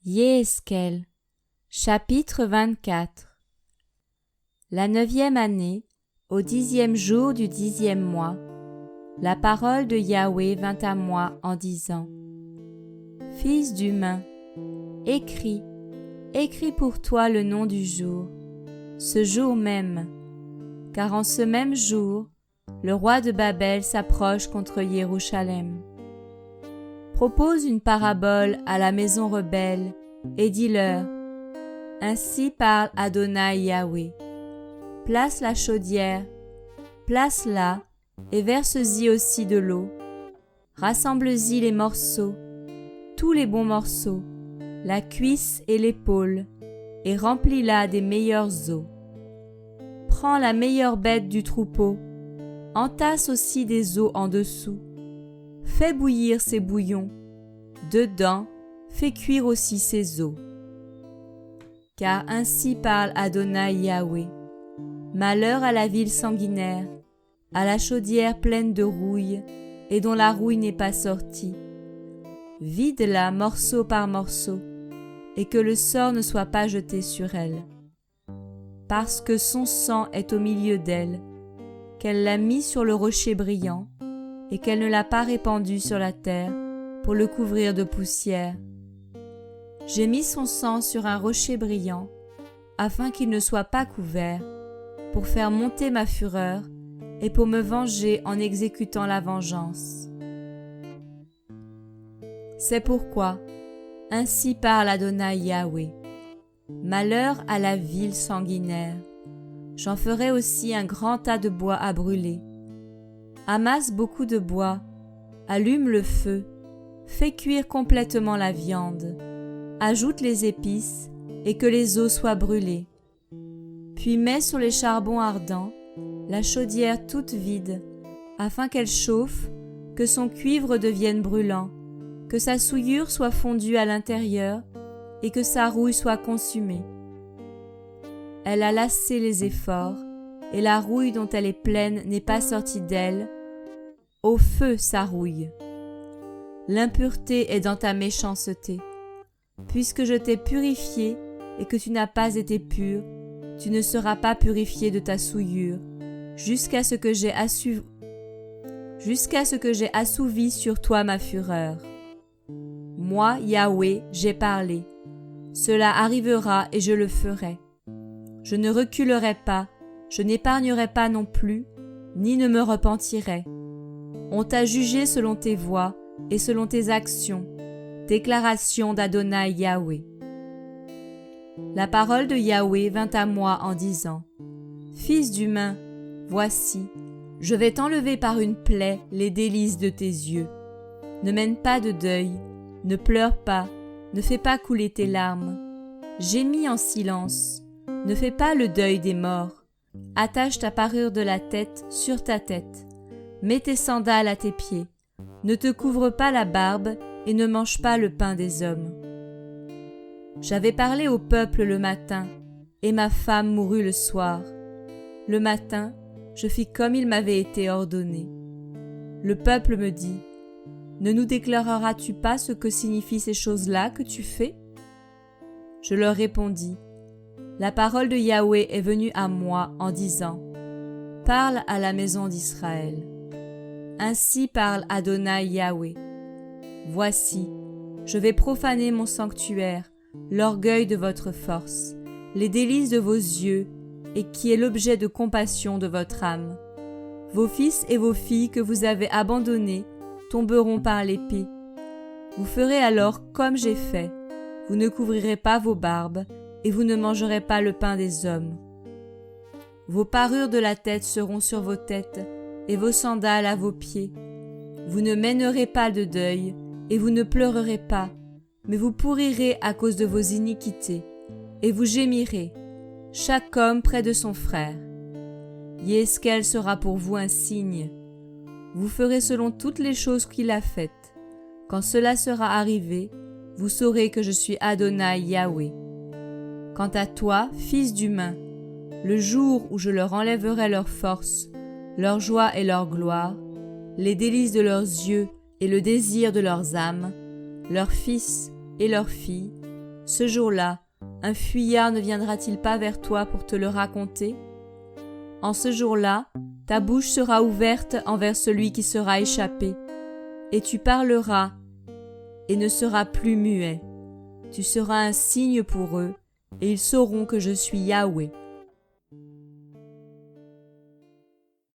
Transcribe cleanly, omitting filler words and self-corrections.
Yéhezkel, chapitre 24. La 9e année, au 10e jour du 10e mois, la parole de Yahweh vint à moi en disant: Fils d'humain, écris pour toi le nom du jour, ce jour même, car en ce même jour, le roi de Babel s'approche contre Jérusalem. Propose une parabole à la maison rebelle et dis-leur: Ainsi parle Adonai Yahweh. Place la chaudière, place-la et verse-y aussi de l'eau. Rassemble-y les morceaux, tous les bons morceaux, la cuisse et l'épaule, et remplis-la des meilleures eaux. Prends la meilleure bête du troupeau, entasse aussi des eaux en dessous. Fais bouillir ces bouillons, dedans, fais cuire aussi ces eaux. Car ainsi parle Adonai Yahweh. Malheur à la ville sanguinaire, à la chaudière pleine de rouille, et dont la rouille n'est pas sortie. Vide-la morceau par morceau, et que le sort ne soit pas jeté sur elle. Parce que son sang est au milieu d'elle, qu'elle l'a mis sur le rocher brillant, et qu'elle ne l'a pas répandu sur la terre pour le couvrir de poussière. J'ai mis son sang sur un rocher brillant, afin qu'il ne soit pas couvert, pour faire monter ma fureur et pour me venger en exécutant la vengeance. C'est pourquoi, ainsi parle Adonai Yahweh. Malheur à la ville sanguinaire. J'en ferai aussi un grand tas de bois à brûler. Amasse beaucoup de bois, allume le feu, fais cuire complètement la viande, ajoute les épices et que les os soient brûlés. Puis mets sur les charbons ardents la chaudière toute vide, afin qu'elle chauffe, que son cuivre devienne brûlant, que sa souillure soit fondue à l'intérieur et que sa rouille soit consumée. Elle a lassé les efforts, et la rouille dont elle est pleine n'est pas sortie d'elle. Au feu sa rouille. L'impureté est dans ta méchanceté. Puisque je t'ai purifié et que tu n'as pas été pur, tu ne seras pas purifié de ta souillure, jusqu'à ce que j'ai assouvi sur toi ma fureur. Moi, Yahweh, j'ai parlé. Cela arrivera et je le ferai. Je ne reculerai pas, je n'épargnerai pas non plus, ni ne me repentirai. On t'a jugé selon tes voies et selon tes actions. Déclaration d'Adonai Yahweh. La parole de Yahweh vint à moi en disant: Fils d'humain, voici, je vais t'enlever par une plaie les délices de tes yeux. Ne mène pas de deuil, ne pleure pas, ne fais pas couler tes larmes. Gémis en silence, ne fais pas le deuil des morts. Attache ta parure de la tête sur ta tête. Mets tes sandales à tes pieds. Ne te couvre pas la barbe et ne mange pas le pain des hommes. J'avais parlé au peuple le matin, et ma femme mourut le soir. Le matin, je fis comme il m'avait été ordonné. Le peuple me dit: Ne nous déclareras-tu pas ce que signifient ces choses-là que tu fais? Je leur répondis: La parole de Yahweh est venue à moi en disant: Parle à la maison d'Israël. Ainsi parle Adonai Yahweh. Voici, je vais profaner mon sanctuaire, l'orgueil de votre force, les délices de vos yeux, et qui est l'objet de compassion de votre âme. Vos fils et vos filles que vous avez abandonnés tomberont par l'épée. Vous ferez alors comme j'ai fait. Vous ne couvrirez pas vos barbes, et vous ne mangerez pas le pain des hommes. Vos parures de la tête seront sur vos têtes, et vos sandales à vos pieds. Vous ne mènerez pas de deuil, et vous ne pleurerez pas, mais vous pourrirez à cause de vos iniquités, et vous gémirez, chaque homme près de son frère. Yéhezkel sera pour vous un signe. Vous ferez selon toutes les choses qu'il a faites. Quand cela sera arrivé, vous saurez que je suis Adonai Yahweh. Quant à toi, fils d'humain, le jour où je leur enlèverai leur force, leur joie et leur gloire, les délices de leurs yeux et le désir de leurs âmes, leurs fils et leurs filles, Ce jour-là, un fuyard ne viendra-t-il pas vers toi pour te le raconter? En ce jour-là, ta bouche sera ouverte envers celui qui sera échappé, et tu parleras et ne seras plus muet. Tu seras un signe pour eux, et ils sauront que je suis Yahweh.